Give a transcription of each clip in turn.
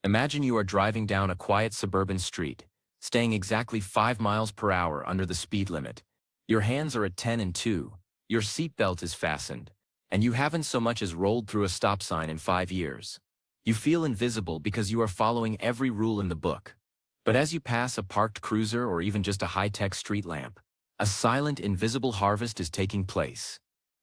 Imagine you are driving down a quiet suburban street, staying exactly 5 miles per hour under the speed limit. Your hands are at 10 and 2, your seatbelt is fastened, and you haven't so much as rolled through a stop sign in 5 years. You feel invisible because you are following every rule in the book. But as you pass a parked cruiser or even just a high-tech street lamp, a silent, invisible harvest is taking place.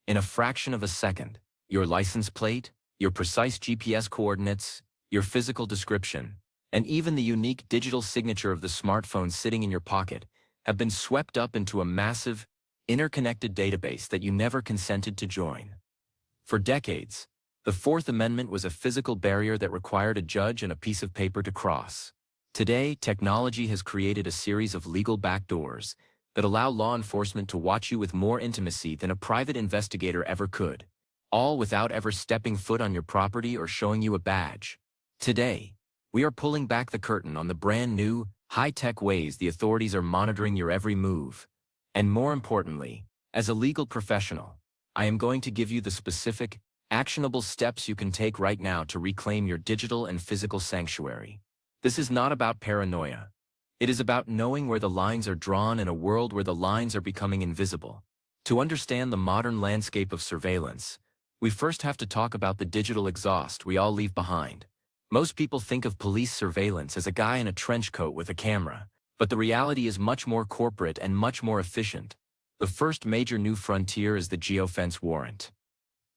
In a fraction of a second, your license plate, your precise GPS coordinates, your physical description, and even the unique digital signature of the smartphone sitting in your pocket have been swept up into a massive, interconnected database that you never consented to join. For decades, the Fourth Amendment was a physical barrier that required a judge and a piece of paper to cross. Today, technology has created a series of legal backdoors that allow law enforcement to watch you with more intimacy than a private investigator ever could, all without ever stepping foot on your property or showing you a badge. Today, we are pulling back the curtain on the brand new, high-tech ways the authorities are monitoring your every move. And more importantly, as a legal professional, I am going to give you the specific, actionable steps you can take right now to reclaim your digital and physical sanctuary. This is not about paranoia. It is about knowing where the lines are drawn in a world where the lines are becoming invisible. To understand the modern landscape of surveillance, we first have to talk about the digital exhaust we all leave behind. Most people think of police surveillance as a guy in a trench coat with a camera, but the reality is much more corporate and much more efficient. The first major new frontier is the geofence warrant.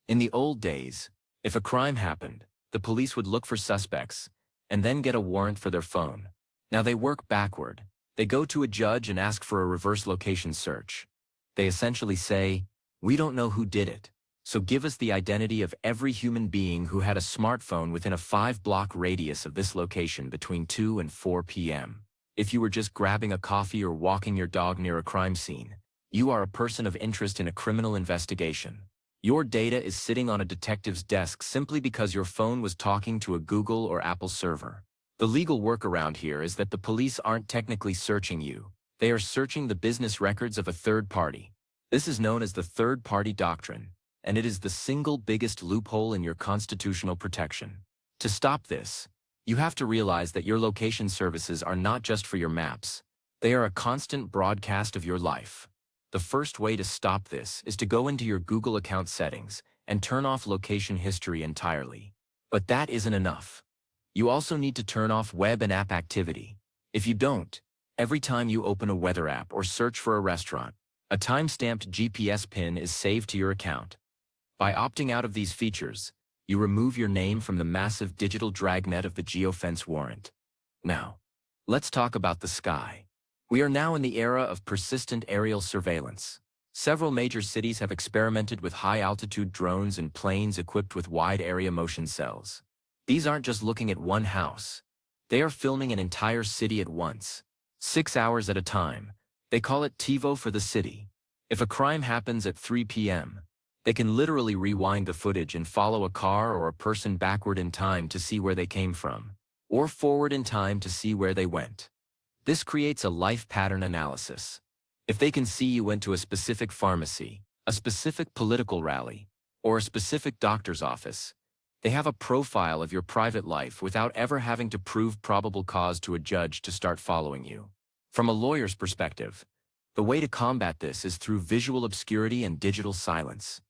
In the old days, if a crime happened, the police would look for suspects and then get a warrant for their phone. Now they work backward. They go to a judge and ask for a reverse location search. They essentially say, "We don't know who did it, so give us the identity of every human being who had a smartphone within a 5-block radius of this location between 2 and 4 p.m. If you were just grabbing a coffee or walking your dog near a crime scene, you are a person of interest in a criminal investigation. Your data is sitting on a detective's desk simply because your phone was talking to a Google or Apple server." The legal workaround here is that the police aren't technically searching you. They are searching the business records of a third party. This is known as the third-party doctrine, and it is the single biggest loophole in your constitutional protection. To stop this, you have to realize that your location services are not just for your maps. They are a constant broadcast of your life. The first way to stop this is to go into your Google account settings and turn off location history entirely. But that isn't enough. You also need to turn off web and app activity. If you don't, every time you open a weather app or search for a restaurant, a time-stamped GPS pin is saved to your account. By opting out of these features, you remove your name from the massive digital dragnet of the geofence warrant. Now, let's talk about the sky. We are now in the era of persistent aerial surveillance. Several major cities have experimented with high-altitude drones and planes equipped with wide-area motion cells. These aren't just looking at one house. They are filming an entire city at once, 6 hours at a time. They call it TiVo for the city. If a crime happens at 3 p.m., they can literally rewind the footage and follow a car or a person backward in time to see where they came from, or forward in time to see where they went. This creates a life pattern analysis. If they can see you went to a specific pharmacy, a specific political rally, or a specific doctor's office, they have a profile of your private life without ever having to prove probable cause to a judge to start following you. From a lawyer's perspective, the way to combat this is through visual obscurity and digital silence.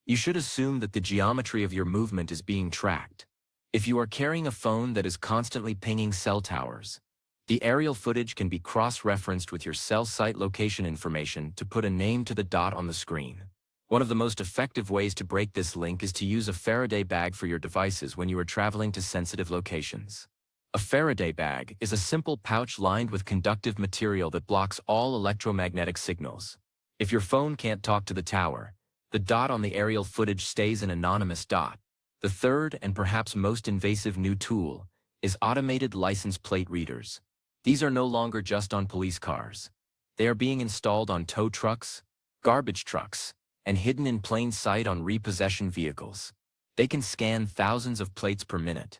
You should assume that the geometry of your movement is being tracked. If you are carrying a phone that is constantly pinging cell towers, the aerial footage can be cross-referenced with your cell site location information to put a name to the dot on the screen. One of the most effective ways to break this link is to use a Faraday bag for your devices when you are traveling to sensitive locations. A Faraday bag is a simple pouch lined with conductive material that blocks all electromagnetic signals. If your phone can't talk to the tower, the dot on the aerial footage stays an anonymous dot. The third and perhaps most invasive new tool is automated license plate readers. These are no longer just on police cars. They are being installed on tow trucks, garbage trucks, and hidden in plain sight on repossession vehicles. They can scan thousands of plates per minute.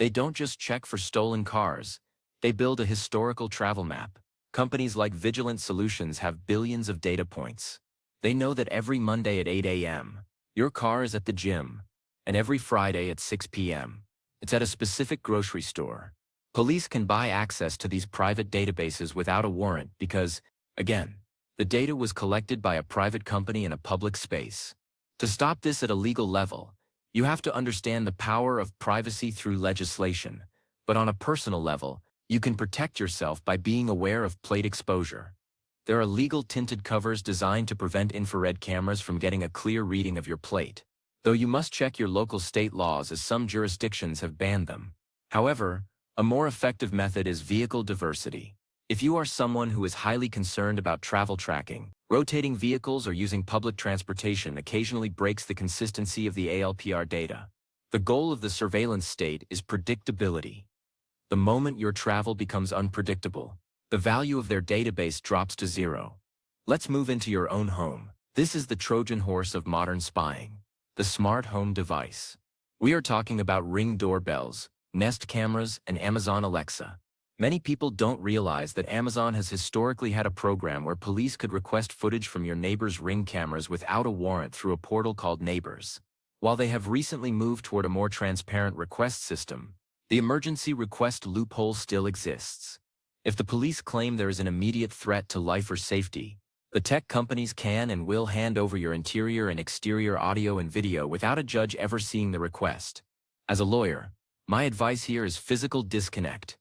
They don't just check for stolen cars, they build a historical travel map. Companies like Vigilant Solutions have billions of data points. They know that every Monday at 8 a.m., your car is at the gym, and every Friday at 6 p.m., It's at a specific grocery store. Police can buy access to these private databases without a warrant because, again, the data was collected by a private company in a public space. To stop this at a legal level, you have to understand the power of privacy through legislation, but on a personal level, you can protect yourself by being aware of plate exposure. There are legal tinted covers designed to prevent infrared cameras from getting a clear reading of your plate, though you must check your local state laws as some jurisdictions have banned them. However, a more effective method is vehicle diversity. If you are someone who is highly concerned about travel tracking, rotating vehicles or using public transportation occasionally breaks the consistency of the ALPR data. The goal of the surveillance state is predictability. The moment your travel becomes unpredictable, the value of their database drops to zero. Let's move into your own home. This is the Trojan horse of modern spying, the smart home device. We are talking about Ring doorbells, Nest cameras, and Amazon Alexa. Many people don't realize that Amazon has historically had a program where police could request footage from your neighbor's Ring cameras without a warrant through a portal called Neighbors. While they have recently moved toward a more transparent request system, the emergency request loophole still exists. If the police claim there is an immediate threat to life or safety, the tech companies can and will hand over your interior and exterior audio and video without a judge ever seeing the request. As a lawyer, my advice here is physical disconnect.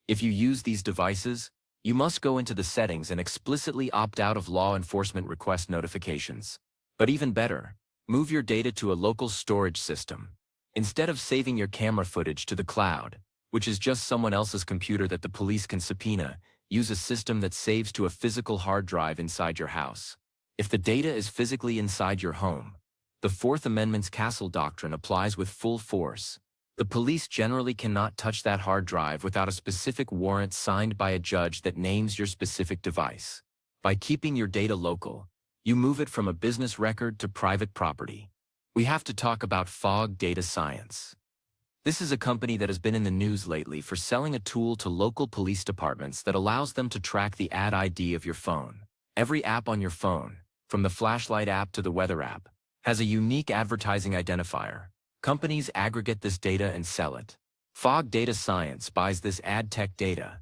If you use these devices, you must go into the settings and explicitly opt out of law enforcement request notifications. But even better, move your data to a local storage system. Instead of saving your camera footage to the cloud, which is just someone else's computer that the police can subpoena, use a system that saves to a physical hard drive inside your house. If the data is physically inside your home, the Fourth Amendment's castle doctrine applies with full force. The police generally cannot touch that hard drive without a specific warrant signed by a judge that names your specific device. By keeping your data local, you move it from a business record to private property. We have to talk about Fog Data Science. This is a company that has been in the news lately for selling a tool to local police departments that allows them to track the ad ID of your phone. Every app on your phone, from the flashlight app to the weather app, has a unique advertising identifier. Companies aggregate this data and sell it. Fog Data Science buys this ad tech data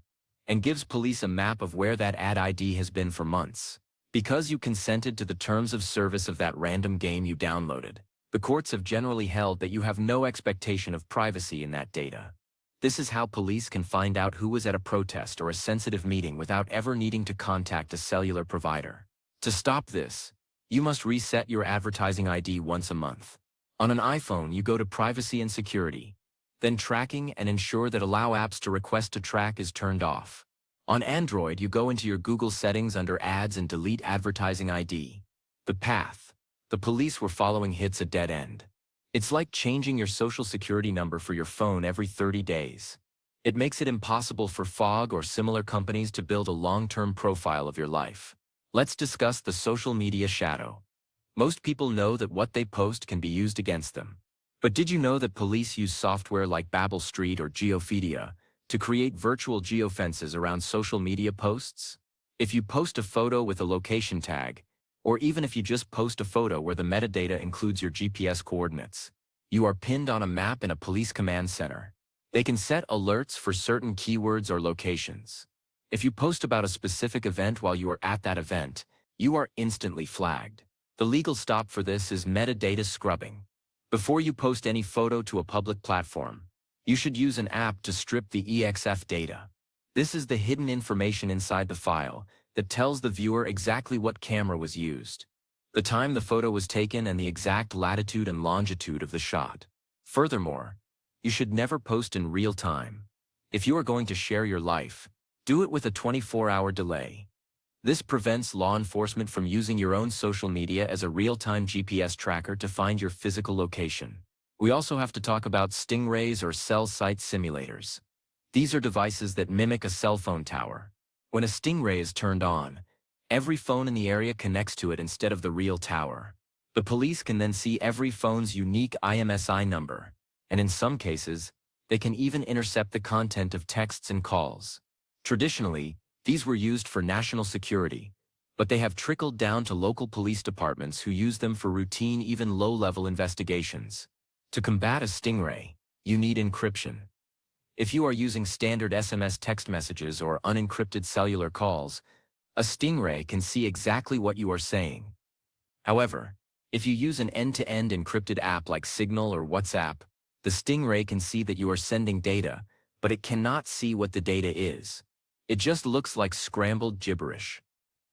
and gives police a map of where that ad ID has been for months. Because you consented to the terms of service of that random game you downloaded, the courts have generally held that you have no expectation of privacy in that data. This is how police can find out who was at a protest or a sensitive meeting without ever needing to contact a cellular provider. To stop this, you must reset your advertising ID once a month. On an iPhone, you go to Privacy and Security, then Tracking, and ensure that Allow Apps to Request to Track is turned off. On Android, you go into your Google settings under Ads and delete Advertising ID. The path the police were following hits a dead end. It's like changing your social security number for your phone every 30 days. It makes it impossible for Fog or similar companies to build a long-term profile of your life. Let's discuss the social media shadow. Most people know that what they post can be used against them. But did you know that police use software like Babel Street or Geophedia to create virtual geofences around social media posts? If you post a photo with a location tag, or even if you just post a photo where the metadata includes your GPS coordinates, you are pinned on a map in a police command center. They can set alerts for certain keywords or locations. If you post about a specific event while you are at that event, you are instantly flagged. The legal stop for this is metadata scrubbing. Before you post any photo to a public platform, you should use an app to strip the EXF data. This is the hidden information inside the file that tells the viewer exactly what camera was used, the time the photo was taken, and the exact latitude and longitude of the shot. Furthermore, you should never post in real time. If you are going to share your life, do it with a 24-hour delay. This prevents law enforcement from using your own social media as a real-time GPS tracker to find your physical location. We also have to talk about stingrays or cell site simulators. These are devices that mimic a cell phone tower. When a stingray is turned on, every phone in the area connects to it instead of the real tower. The police can then see every phone's unique IMSI number, and in some cases, they can even intercept the content of texts and calls. Traditionally, these were used for national security, but they have trickled down to local police departments who use them for routine, even low-level investigations. To combat a stingray, You need encryption. If you are using standard SMS text messages or unencrypted cellular calls, a stingray can see exactly what you are saying. However, if you use an end-to-end encrypted app like Signal or WhatsApp, the stingray can see that you are sending data, but it cannot see what the data is. It just looks like scrambled gibberish.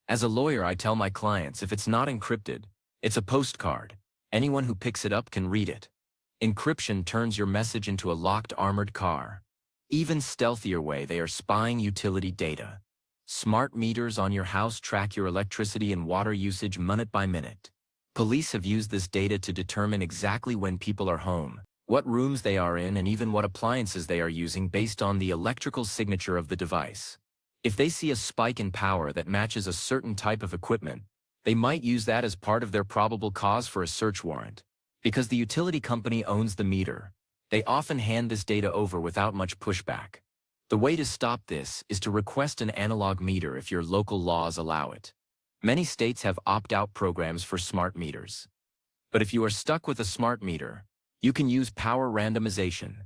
As a lawyer, I tell my clients if it's not encrypted, it's a postcard. Anyone who picks it up can read it. Encryption turns your message into a locked armored car. Even stealthier way, they are spying utility data. Smart meters on your house track your electricity and water usage minute by minute. Police have used this data to determine exactly when people are home, what rooms they are in, and even what appliances they are using based on the electrical signature of the device. If they see a spike in power that matches a certain type of equipment, they might use that as part of their probable cause for a search warrant. Because the utility company owns the meter, they often hand this data over without much pushback. The way to stop this is to request an analog meter if your local laws allow it. Many states have opt-out programs for smart meters. But if you are stuck with a smart meter, you can use power randomization.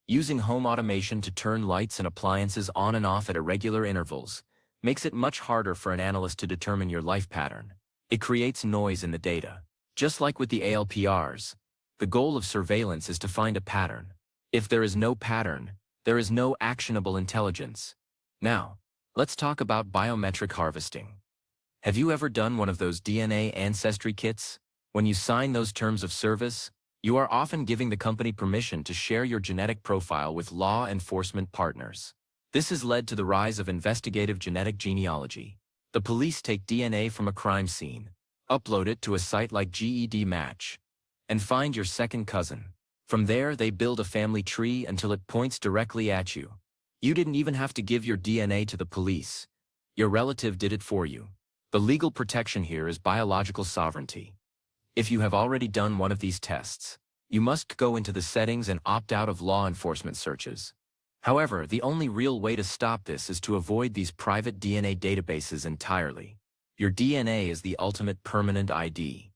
Using home automation to turn lights and appliances on and off at irregular intervals makes it much harder for an analyst to determine your life pattern. It creates noise in the data. Just like with the ALPRs, the goal of surveillance is to find a pattern. If there is no pattern, there is no actionable intelligence. Now, let's talk about biometric harvesting. Have you ever done one of those DNA ancestry kits? When you sign those terms of service, you are often giving the company permission to share your genetic profile with law enforcement partners. This has led to the rise of investigative genetic genealogy. The police take DNA from a crime scene, upload it to a site like GED Match, and find your second cousin. From there, they build a family tree until it points directly at you. You didn't even have to give your DNA to the police. Your relative did it for you. The legal protection here is biological sovereignty. If you have already done one of these tests, you must go into the settings and opt out of law enforcement searches. However, the only real way to stop this is to avoid these private DNA databases entirely. Your DNA is the ultimate permanent ID.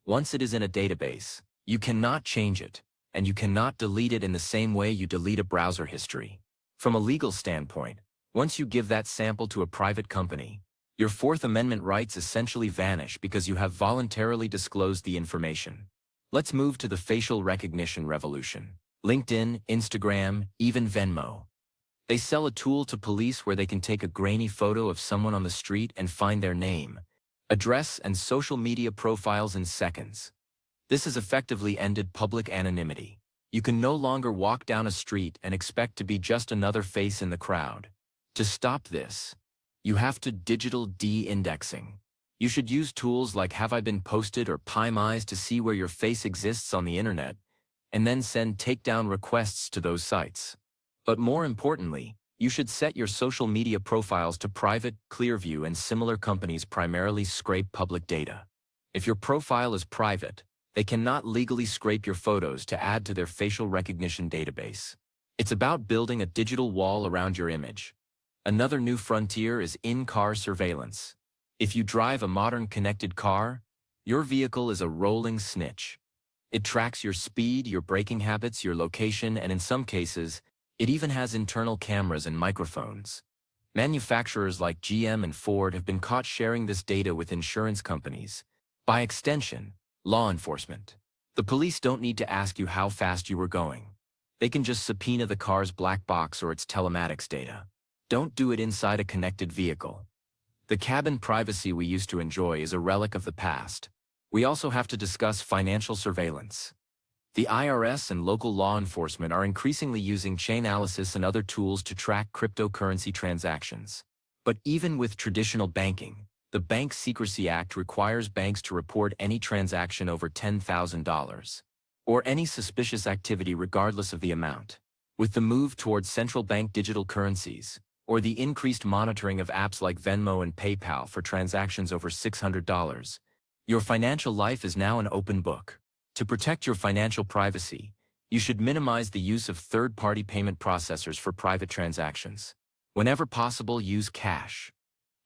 Once it is in a database, you cannot change it, and you cannot delete it in the same way you delete a browser history. From a legal standpoint, once you give that sample to a private company, your Fourth Amendment rights essentially vanish because you have voluntarily disclosed the information. Let's move to the facial recognition revolution. LinkedIn, Instagram, even Venmo. They sell a tool to police where they can take a grainy photo of someone on the street and find their name, address, and social media profiles in seconds. This has effectively ended public anonymity. You can no longer walk down a street and expect to be just another face in the crowd. To stop this, you have to digital de-indexing. You should use tools like Have I Been Posted or PyMize to see where your face exists on the internet, and then send takedown requests to those sites. But more importantly, you should set your social media profiles to private. Clearview and similar companies primarily scrape public data. If your profile is private, they cannot legally scrape your photos to add to their facial recognition database. It's about building a digital wall around your image. Another new frontier is in-car surveillance. If you drive a modern connected car, your vehicle is a rolling snitch. It tracks your speed, your braking habits, your location, and in some cases, it even has internal cameras and microphones. Manufacturers like GM and Ford have been caught sharing this data with insurance companies. By extension, law enforcement. The police don't need to ask you how fast you were going. They can just subpoena the car's black box or its telematics data. Don't do it inside a connected vehicle. The cabin privacy we used to enjoy is a relic of the past. We also have to discuss financial surveillance. The IRS and local law enforcement are increasingly using Chainalysis and other tools to track cryptocurrency transactions. But even with traditional banking, the Bank Secrecy Act requires banks to report any transaction over $10,000, or any suspicious activity regardless of the amount. With the move towards central bank digital currencies, or the increased monitoring of apps like Venmo and PayPal for transactions over $600, your financial life is now an open book. To protect your financial privacy, you should minimize the use of third-party payment processors for private transactions. Whenever possible, use cash.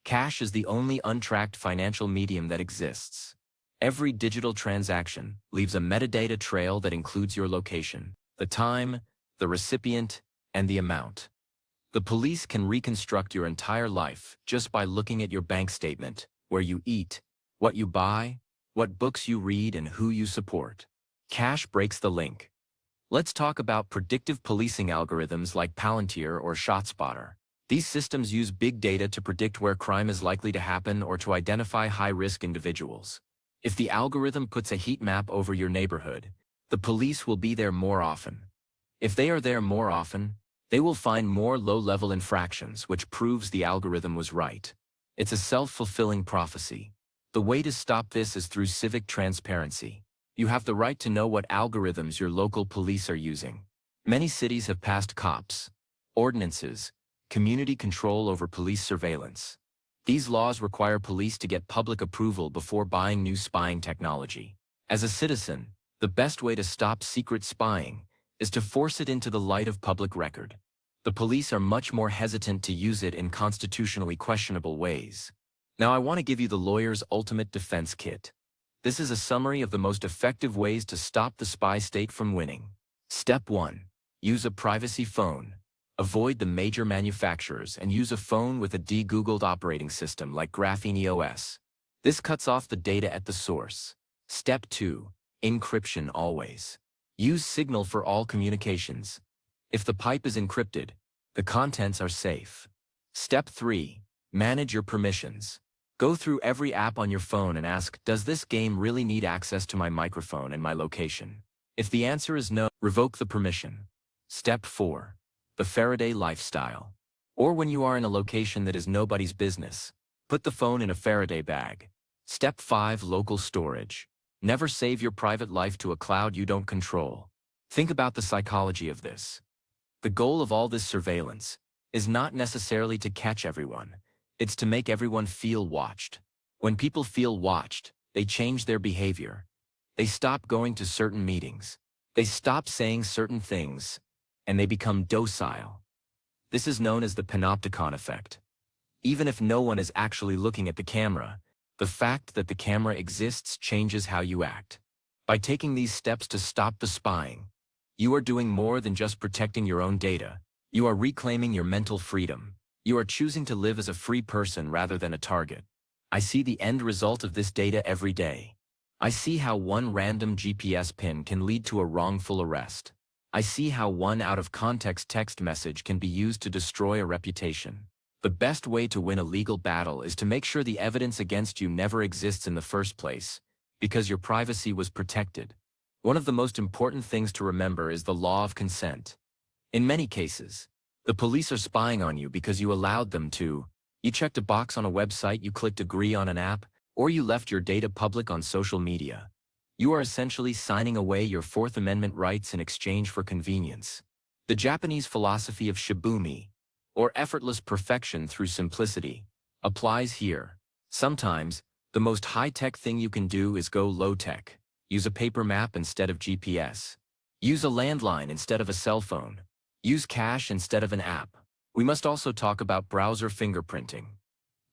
Cash is the only untracked financial medium that exists. Every digital transaction leaves a metadata trail that includes your location, the time, the recipient, and the amount. The police can reconstruct your entire life just by looking at your bank statement, where you eat, what you buy, what books you read, and who you support. Cash breaks the link. Let's talk about predictive policing algorithms like Palantir or ShotSpotter. These systems use big data to predict where crime is likely to happen or to identify high-risk individuals. If the algorithm puts a heat map over your neighborhood, the police will be there more often. If they are there more often, they will find more low-level infractions, which proves the algorithm was right. It's a self-fulfilling prophecy. The way to stop this is through civic transparency. You have the right to know what algorithms your local police are using. Many cities have passed COPS, ordinances, community control over police surveillance. These laws require police to get public approval before buying new spying technology. As a citizen, the best way to stop secret spying is to force it into the light of public record. The police are much more hesitant to use it in constitutionally questionable ways. Now I want to give you the lawyer's ultimate defense kit. This is a summary of the most effective ways to stop the spy state from winning. Step 1. Use a privacy phone. Avoid the major manufacturers and use a phone with a de-Googled operating system like Graphene OS. This cuts off the data at the source. Step 2. Encryption always. Use Signal for all communications. If the pipe is encrypted, the contents are safe. Step 3. Manage your permissions. Go through every app on your phone and ask, does this game really need access to my microphone and my location? If the answer is no, revoke the permission. Step 4. The Faraday lifestyle. Or when you are in a location that is nobody's business, put the phone in a Faraday bag. Step 5. Local storage. Never save your private life to a cloud you don't control. Think about the psychology of this. The goal of all this surveillance is not necessarily to catch everyone. It's to make everyone feel watched. When people feel watched, they change their behavior. They stop going to certain meetings. They stop saying certain things, and they become docile. This is known as the panopticon effect. Even if no one is actually looking at the camera, the fact that the camera exists changes how you act. By taking these steps to stop the spying, you are doing more than just protecting your own data. You are reclaiming your mental freedom. You are choosing to live as a free person rather than a target. I see the end result of this data every day. I see how one random GPS pin can lead to a wrongful arrest. I see how one out-of-context text message can be used to destroy a reputation. The best way to win a legal battle is to make sure the evidence against you never exists in the first place, because your privacy was protected. One of the most important things to remember is the law of consent. In many cases, the police are spying on you because you allowed them to. You checked a box on a website, you clicked agree on an app, or you left your data public on social media. You are essentially signing away your Fourth Amendment rights in exchange for convenience. The Japanese philosophy of shibumi, or effortless perfection through simplicity, applies here. Sometimes, the most high-tech thing you can do is go low-tech. Use a paper map instead of GPS. Use a landline instead of a cell phone. Use cash instead of an app. We must also talk about browser fingerprinting.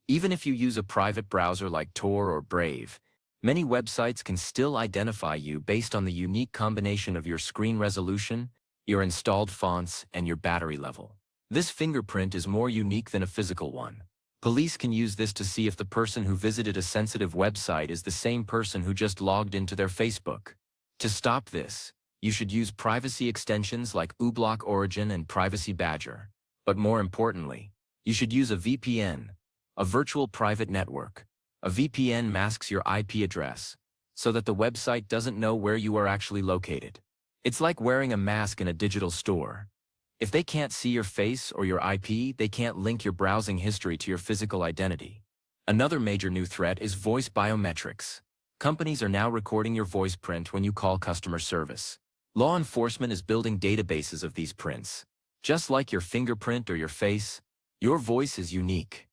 Even if you use a private browser like Tor or Brave, many websites can still identify you based on the unique combination of your screen resolution, your installed fonts, and your battery level. This fingerprint is more unique than a physical one. Police can use this to see if the person who visited a sensitive website is the same person who just logged into their Facebook. To stop this, you should use privacy extensions like uBlock Origin and Privacy Badger. But more importantly, you should use a VPN, a virtual private network. A VPN masks your IP address, so that the website doesn't know where you are actually located. It's like wearing a mask in a digital store. If they can't see your face or your IP, they can't link your browsing history to your physical identity. Another major new threat is voice biometrics. Companies are now recording your voice print when you call customer service. Law enforcement is building databases of these prints. Just like your fingerprint or your face, your voice is unique.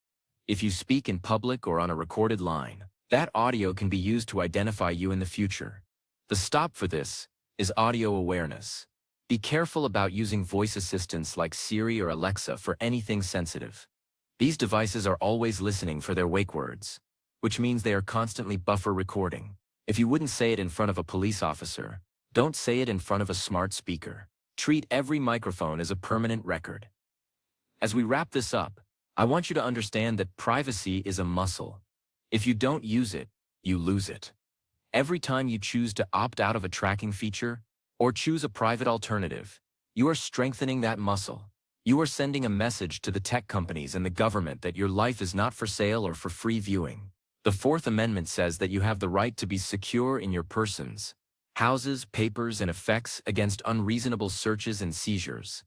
If you speak in public or on a recorded line, that audio can be used to identify you in the future. The stop for this is audio awareness. Be careful about using voice assistants like Siri or Alexa for anything sensitive. These devices are always listening for their wake words, which means they are constantly buffer recording. If you wouldn't say it in front of a police officer, don't say it in front of a smart speaker. Treat every microphone as a permanent record. As we wrap this up, I want you to understand that privacy is a muscle. If you don't use it, you lose it. Every time you choose to opt out of a tracking feature or choose a private alternative, you are strengthening that muscle. You are sending a message to the tech companies and the government that your life is not for sale or for free viewing. The Fourth Amendment says that you have the right to be secure in your persons, houses, papers, and effects against unreasonable searches and seizures.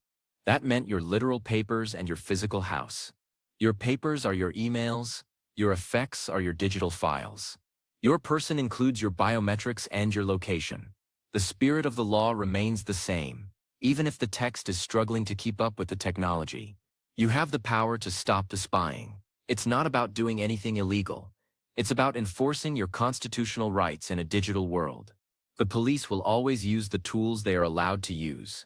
That meant your literal papers and your physical house. Your papers are your emails, your effects are your digital files. Your person includes your biometrics and your location. The spirit of the law remains the same, even if the text is struggling to keep up with the technology. You have the power to stop the spying. It's not about doing anything illegal. It's about enforcing your constitutional rights in a digital world. The police will always use the tools they are allowed to use.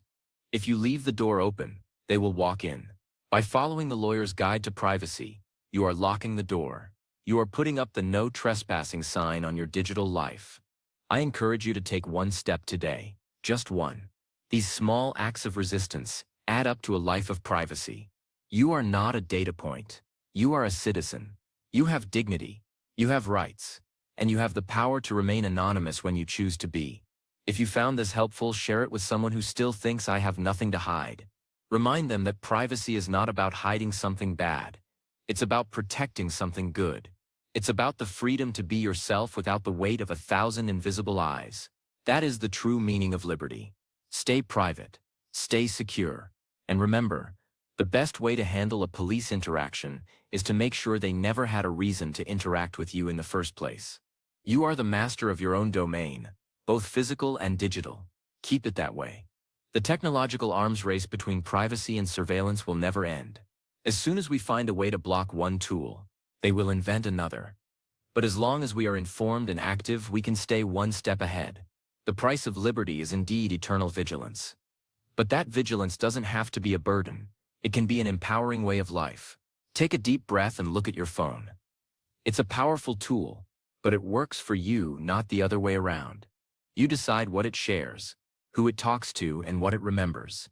If you leave the door open, they will walk in. By following the lawyer's guide to privacy, you are locking the door. You are putting up the no trespassing sign on your digital life. I encourage you to take one step today, just one. These small acts of resistance add up to a life of privacy. You are not a data point. You are a citizen. You have dignity. You have rights. And you have the power to remain anonymous when you choose to be. If you found this helpful, share it with someone who still thinks I have nothing to hide. Remind them that privacy is not about hiding something bad. It's about protecting something good. It's about the freedom to be yourself without the weight of 1,000 invisible eyes. That is the true meaning of liberty. Stay private, stay secure, and remember, the best way to handle a police interaction is to make sure they never had a reason to interact with you in the first place. You are the master of your own domain, both physical and digital. Keep it that way. The technological arms race between privacy and surveillance will never end. As soon as we find a way to block one tool, they will invent another. But as long as we are informed and active, we can stay one step ahead. The price of liberty is indeed eternal vigilance. But that vigilance doesn't have to be a burden. It can be an empowering way of life. Take a deep breath and look at your phone. It's a powerful tool, but it works for you, not the other way around. You decide what it shares, who it talks to, and what it remembers.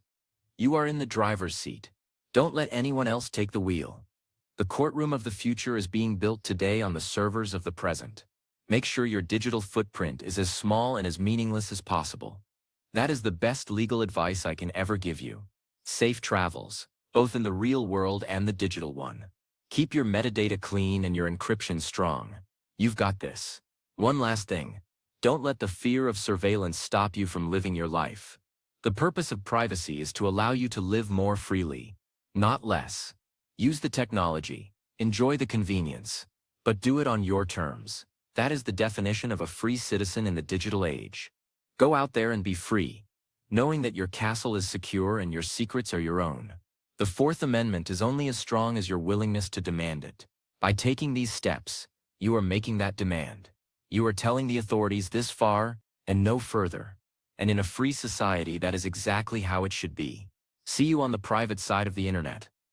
You are in the driver's seat. Don't let anyone else take the wheel. The courtroom of the future is being built today on the servers of the present. Make sure your digital footprint is as small and as meaningless as possible. That is the best legal advice I can ever give you. Safe travels, both in the real world and the digital one. Keep your metadata clean and your encryption strong. You've got this. One last thing. Don't let the fear of surveillance stop you from living your life. The purpose of privacy is to allow you to live more freely, not less. Use the technology, enjoy the convenience, but do it on your terms. That is the definition of a free citizen in the digital age. Go out there and be free, knowing that your castle is secure and your secrets are your own. The Fourth Amendment is only as strong as your willingness to demand it. By taking these steps, you are making that demand. You are telling the authorities this far and no further. And in a free society, that is exactly how it should be. See you on the private side of the internet.